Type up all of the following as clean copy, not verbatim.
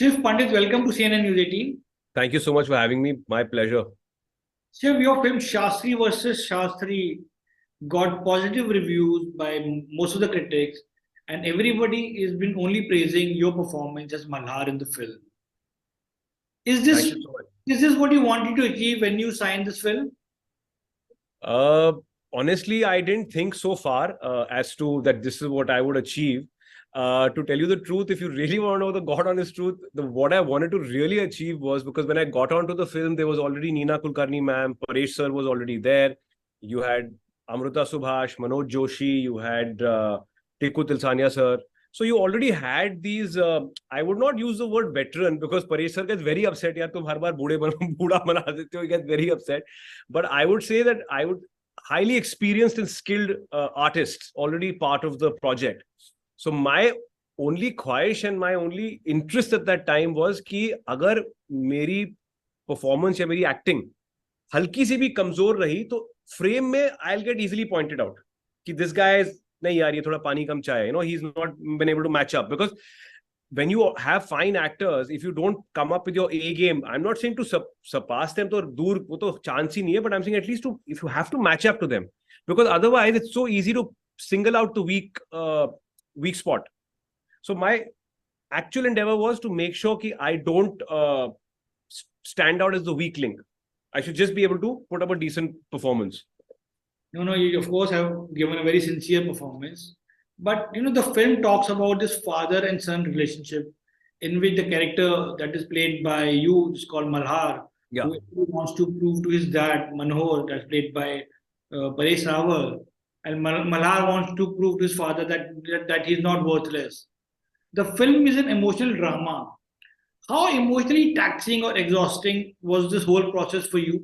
Shiv Panditt, welcome to CNN News 18. Thank you so much for having me. My pleasure. Shiv, your film Shastri versus Shastri got positive reviews by most of the critics, and everybody has been only praising your performance as Malhar in the film. Is Thank this you so much. is this what you wanted to achieve when you signed this film? Uh, Honestly, I didn't think so far as to that this is what I would achieve. To tell you the truth, if you really want to know the God honest truth, what I wanted to really achieve was because when I got onto the film, there was already Neena Kulkarni ma'am, Paresh sir was already there. You had Amrita Subhash, Manoj Joshi, you had Teku Tilsania sir. So you already had these. I would not use the word veteran because Paresh sir gets very upset. यार तुम हर बार बूढ़ा बना देते हो. He gets very upset. But I would say that I would highly experienced and skilled artists already part of the project. So my only ख्वाहिश and my only interest at that time was कि अगर मेरी performance या मेरी acting हल्की सी भी कमजोर रही तो frame में I'll get easily pointed out कि this guy is नहीं यार ये थोड़ा पानी कम चाय, he's not been able to match up. Because when you have fine actors, if you don't come up with your A game, I'm not saying to surpass them, तो दूर वो तो chance ही नहीं है, but I'm saying at least if you have to match up to them, because otherwise it's so easy to single out the weak spot. So my actual endeavor was to make sure that I don't stand out as the weak link. I should just be able to put up a decent performance. No, you of course have given a very sincere performance. But the film talks about this father and son relationship in which the character that is played by you is called Malhar, Yeah. who wants to prove to his dad, Manohar, that's played by Paresh Rawal, and Malhar wants to prove to his father that he's not worthless. The film is an emotional drama. How emotionally taxing or exhausting was this whole process for you?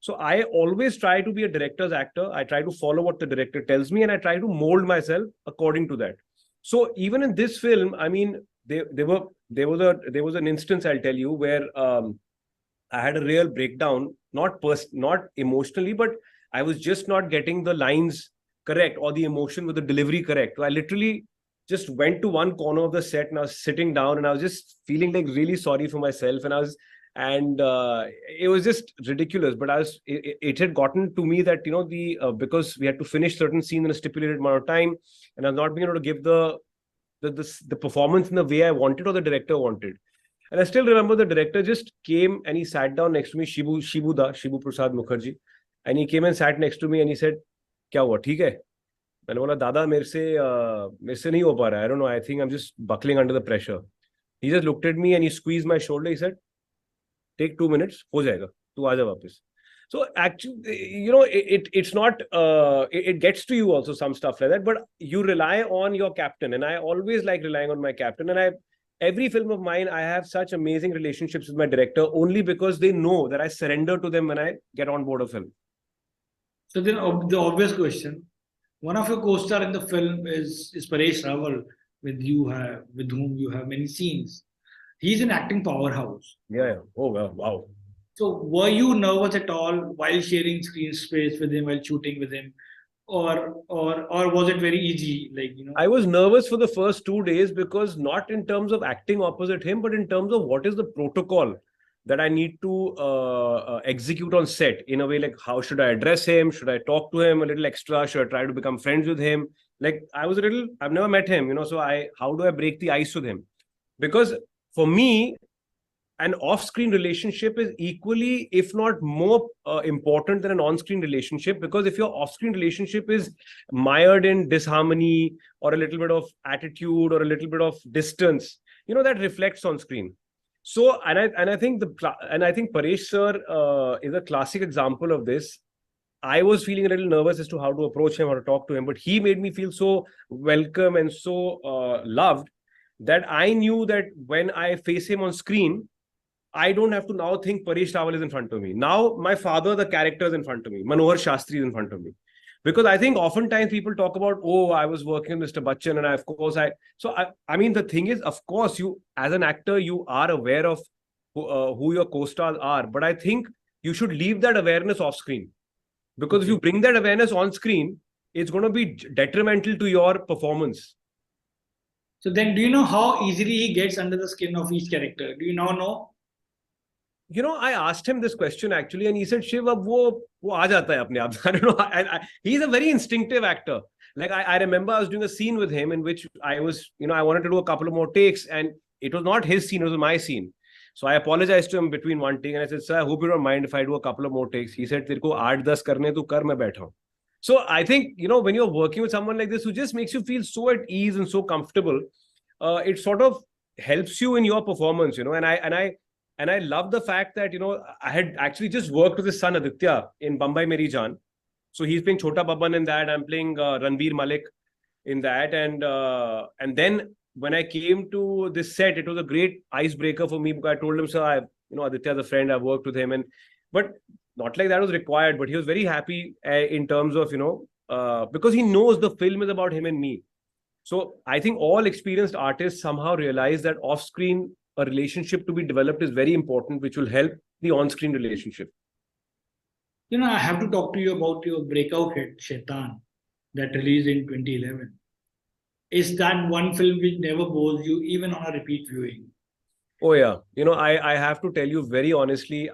So I always try to be a director's actor. I try to follow what the director tells me and I try to mold myself according to that. So even in this film, I mean, there was an instance I'll tell you where I had a real breakdown, not emotionally, but I was just not getting the lines correct or the emotion with the delivery correct. So I literally just went to one corner of the set and I was sitting down and I was just feeling like really sorry for myself. And it was just ridiculous. But it had gotten to me that, because we had to finish certain scenes in a stipulated amount of time and I was not being able to give the performance in the way I wanted or the director wanted. And I still remember the director just came and he sat down next to me, Shibu Prasad Mukherjee. And he came and sat next to me and he said, क्या हुआ, ठीक है? मैंने बोला, दादा मेरे से नहीं हो पा रहा है. I don't know, I think I'm just buckling under the pressure. He just looked at me and he squeezed my shoulder. He said, take 2 minutes, हो जाएगा, तू आजा वापस. So actually, it's not, it gets to you also some stuff like that, but you rely on your captain. And I always like relying on my captain. And every film of mine, I have such amazing relationships with my director only because they know that I surrender to them when I get on board a film. So then the obvious question, one of your co-stars in the film is Paresh Rawal, with whom you have many scenes. He's an acting powerhouse. Yeah. Oh, wow. So were you nervous at all while sharing screen space with him, while shooting with him? Or was it very easy? I was nervous for the first 2 days because not in terms of acting opposite him, but in terms of what is the protocol that I need to execute on set in a way, like how should I address him? Should I talk to him a little extra? Should I try to become friends with him? Like I've never met him, so how do I break the ice with him? Because for me, an off-screen relationship is equally, if not more important than an on-screen relationship, because if your off-screen relationship is mired in disharmony or a little bit of attitude or a little bit of distance, that reflects on screen. So, and I think Paresh sir is a classic example of this. I was feeling a little nervous as to how to approach him or to talk to him, but he made me feel so welcome and so loved that I knew that when I face him on screen, I don't have to now think Paresh Rawal is in front of me. Now my father, the character, is in front of me. Manohar Shastry is in front of me. Because I think oftentimes people talk about, oh, I was working with Mr. Bachchan and I mean, the thing is, of course, you as an actor, you are aware of who your co-stars are. But I think you should leave that awareness off screen. Because if you bring that awareness on screen, it's going to be detrimental to your performance. So then, do you know how easily he gets under the skin of each character? Do you now know? I asked him this question actually, and he said, Shiv, ab wo aa jata hai apne aap. I don't know. He's a very instinctive actor. Like I remember I was doing a scene with him in which I was, I wanted to do a couple of more takes, and it was not his scene, it was my scene. So I apologized to him between one take, and I said, sir, I hope you don't mind if I do a couple of more takes. He said, तेरे को 8-10 करने तू कर, मैं बैठा हूँ. So I think, when you're working with someone like this who just makes you feel so at ease and so comfortable, it sort of helps you in your performance, and I love the fact that, I had actually just worked with his son Aditya in Bombay Meri Jaan. So he's playing Chota Babban in that. I'm playing Ranveer Malik in that. And then when I came to this set, it was a great icebreaker for me because I told him, sir, Aditya's a friend, I've worked with him. But not like that was required, but he was very happy in terms of, because he knows the film is about him and me. So I think all experienced artists somehow realize that off-screen, a relationship to be developed is very important, which will help the on-screen relationship. I have to talk to you about your breakout hit, Shaitaan, that released in 2011. Is that one film which never bores you, even on a repeat viewing? Oh, yeah. I have to tell you very honestly,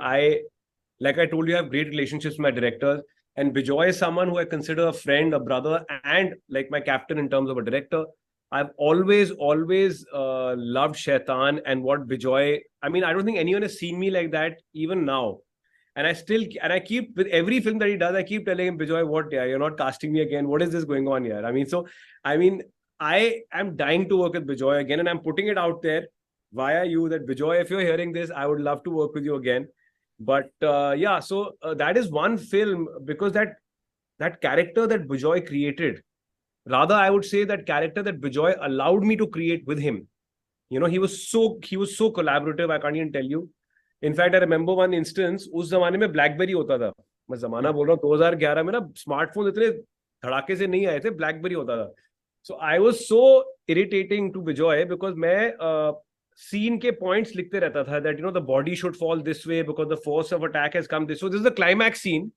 like I told you, I have great relationships with my directors. And Bijoy is someone who I consider a friend, a brother, and like my captain in terms of a director. I've always loved Shaitaan and what Bijoy. I mean, I don't think anyone has seen me like that even now. And I keep, with every film that he does, I keep telling him, Bijoy, what? Yeah, you're not casting me again. What is this going on here? I am dying to work with Bijoy again, and I'm putting it out there via you that Bijoy, if you're hearing this, I would love to work with you again. But that is one film, because that character that Bijoy created, rather I would say that character that Bijoy allowed me to create with him. He was so collaborative, I can't even tell you. In fact, I remember one instance, उस जमाने में BlackBerry होता था. मैं जमाना बोल रहा हूँ 2011 में ना, स्मार्टफोन इतने धड़ाके से नहीं आए थे, BlackBerry होता था. So I was so irritating to Bijoy because मैं scene के points लिखते रहता था that the body should fall this way because the force of attack has come this way. So this is the climax scene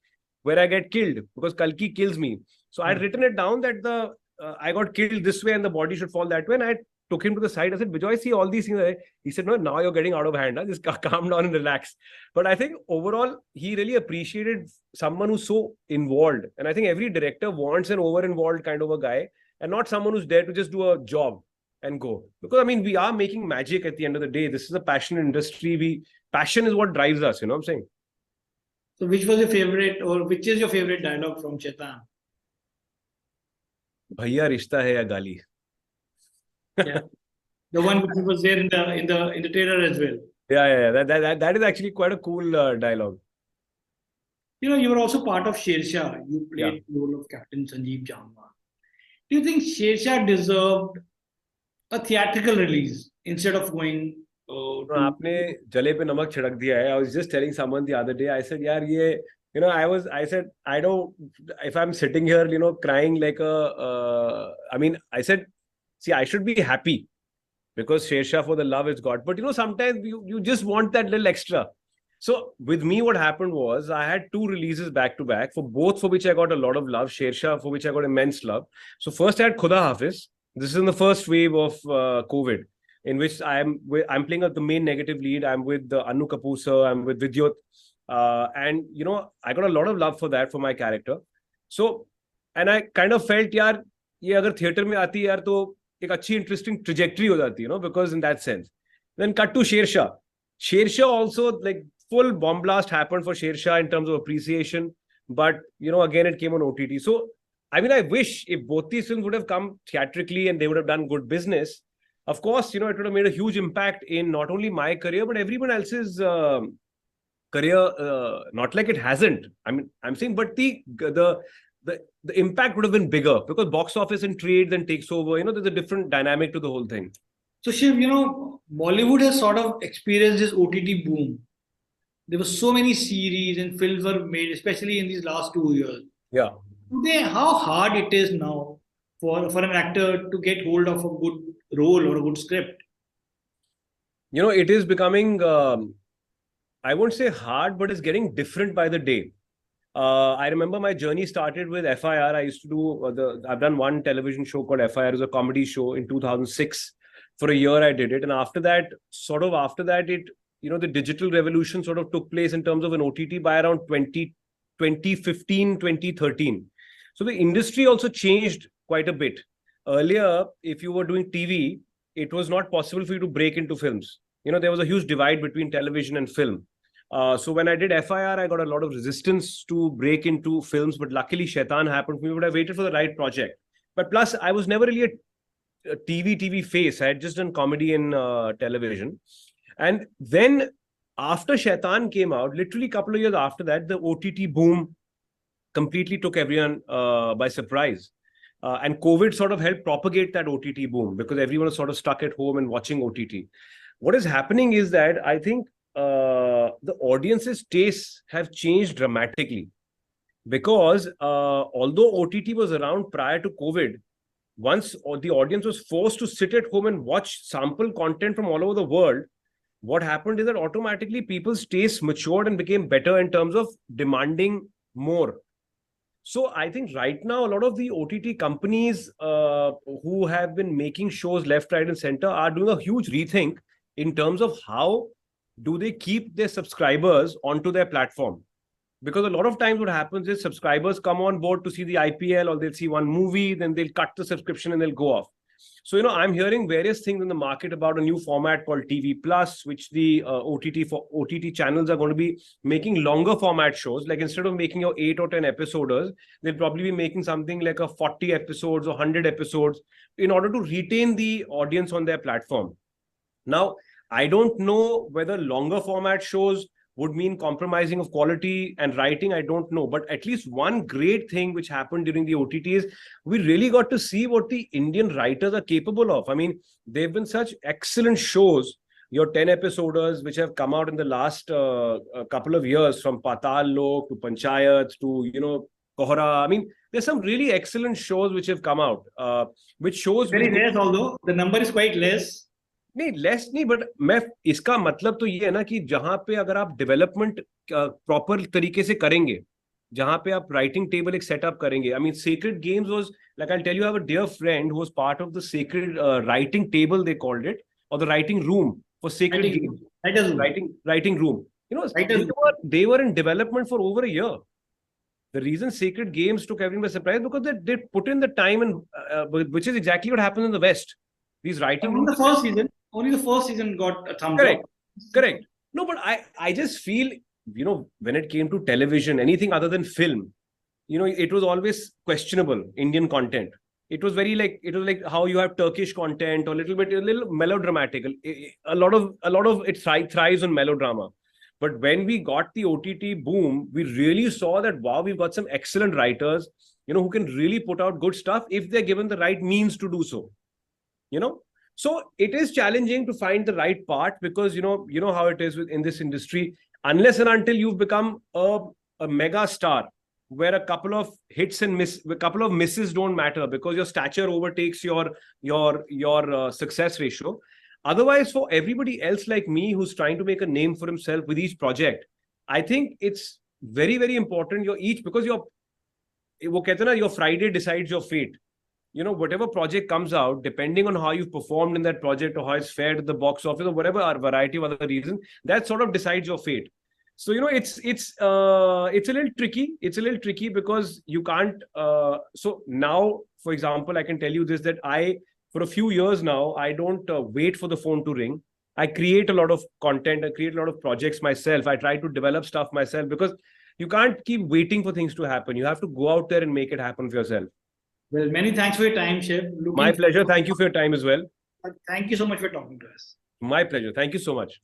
where I get killed because Kalki kills me. So I'd written it down that I got killed this way and the body should fall that way, and I took him to the side. I said, Bijoy, see all these things. He said, no, now you're getting out of hand. Just calm down and relax. But I think overall, he really appreciated someone who's so involved. And I think every director wants an over-involved kind of a guy, and not someone who's there to just do a job and go. Because, we are making magic at the end of the day. This is a passionate industry. Passion is what drives us, you know what I'm saying? So which was your favorite, or which is your favorite dialogue from Shaitaan? Bhaiya rishta hai ya gali. Yeah. The one which was there in the trailer as well. Yeah. That is actually quite a cool dialogue. You were also part of Shershaah. You played the role of Captain Sanjeev Jamwal. Do you think Shershaah deserved a theatrical release instead of going आपने जले पे नमक छिड़क दिया है. I was just telling someone the other day, I said, yaar, I said, I don't, if I'm sitting here, crying like I said, see, I should be happy because Shershaah for the love it's got. But, sometimes you just want that little extra. So with me, what happened was I had 2 releases back to back, for which I got a lot of love. Shershaah, for which I got immense love. So first I had Khuda Hafiz. This is in the first wave of COVID, in which I'm playing the main negative lead. I'm with Anu Kapoor sir, I'm with Vidyut. And, I got a lot of love for that, for my character. So, and I kind of felt, yaar, ye agar theatre mein aati yaar, to ek achhi interesting trajectory ho jati, because in that sense. Then cut to Shershaah. Shershaah also, like, full bomb blast happened for Shershaah in terms of appreciation. But, again, it came on OTT. So, I wish if both these films would have come theatrically and they would have done good business, of course, it would have made a huge impact in not only my career, but everyone else's career. Not like it hasn't. I'm saying, but the impact would have been bigger because box office and trade then takes over. There's a different dynamic to the whole thing. So, Shiv, Bollywood has sort of experienced this OTT boom. There were so many series and films were made, especially in these last 2 years. Yeah. Today, how hard it is now for an actor to get hold of a good role or a good script? It is becoming, I won't say hard, but it's getting different by the day. I remember my journey started with FIR. I used to do I've done one television show called FIR. It was a comedy show in 2006. For a year, I did it. And after that, the digital revolution sort of took place in terms of an OTT by around 2015, 2013. So the industry also changed quite a bit. Earlier, if you were doing TV, it was not possible for you to break into films. There was a huge divide between television and film. So when I did FIR, I got a lot of resistance to break into films, but luckily Shaitaan happened for me, but I waited for the right project. But plus, I was never really a TV face. I had just done comedy in television. And then after Shaitaan came out, literally a couple of years after that, the OTT boom completely took everyone by surprise. And COVID sort of helped propagate that OTT boom because everyone was sort of stuck at home and watching OTT. What is happening is that I think the audience's tastes have changed dramatically because although OTT was around prior to COVID, once the audience was forced to sit at home and watch sample content from all over the world, what happened is that automatically people's tastes matured and became better in terms of demanding more. So I think right now, a lot of the OTT companies who have been making shows left, right, and center are doing a huge rethink in terms of how do they keep their subscribers onto their platform. Because a lot of times what happens is subscribers come on board to see the IPL or they'll see one movie, then they'll cut the subscription and they'll go off. So, I'm hearing various things in the market about a new format called TV Plus, which the OTT channels are going to be making longer format shows. Like instead of making your 8 or 10 episoders, they'll probably be making something like a 40 episodes or 100 episodes in order to retain the audience on their platform. Now, I don't know whether longer format shows would mean compromising of quality and writing. I don't know. But at least one great thing which happened during the OTT is we really got to see what the Indian writers are capable of. I mean, they've been such excellent shows. Your 10 episoders, which have come out in the last couple of years, from Patal Lok to Panchayat to, Kohra. I mean, there's some really excellent shows which have come out, which shows... Very less, although the number is quite less. नहीं less नहीं but मैं इसका मतलब तो ये है ना कि जहां पे अगर आप डेवलपमेंट प्रॉपर तरीके से करेंगे, जहां पे आप राइटिंग टेबल एक सेटअप करेंगे. I mean Sacred Games was like I tell you, I have a dear friend who was part of the sacred writing table they called it, और the writing room for Sacred Games, writing room. They were in development for over a year. The reason Sacred Games took everyone by surprise because they put in the time, and which is exactly what happens in the West. These writing rooms. Only the first season got a thumbs up. Correct. No, but I just feel, when it came to television, anything other than film, it was always questionable. Indian content. It was like how you have Turkish content or a little melodramatic. A lot of it thrives on melodrama. But when we got the OTT boom, we really saw that, wow, we've got some excellent writers, who can really put out good stuff if they're given the right means to do so. So it is challenging to find the right part because, you know how it is in this industry, unless and until you've become a mega star where a couple of hits and a couple of misses don't matter because your stature overtakes your success ratio. Otherwise, for everybody else like me who's trying to make a name for himself with each project, I think it's very, very important because your Friday decides your fate. Whatever project comes out, depending on how you've performed in that project or how it's fared at the box office or whatever, a variety of other reasons, that sort of decides your fate. So, it's a little tricky. It's a little tricky because you can't. So now, for example, I can tell you this, that for a few years now, I don't wait for the phone to ring. I create a lot of content. I create a lot of projects myself. I try to develop stuff myself because you can't keep waiting for things to happen. You have to go out there and make it happen for yourself. Well, many thanks for your time, Shiv. My pleasure. Thank you for your time as well. Thank you so much for talking to us. My pleasure. Thank you so much.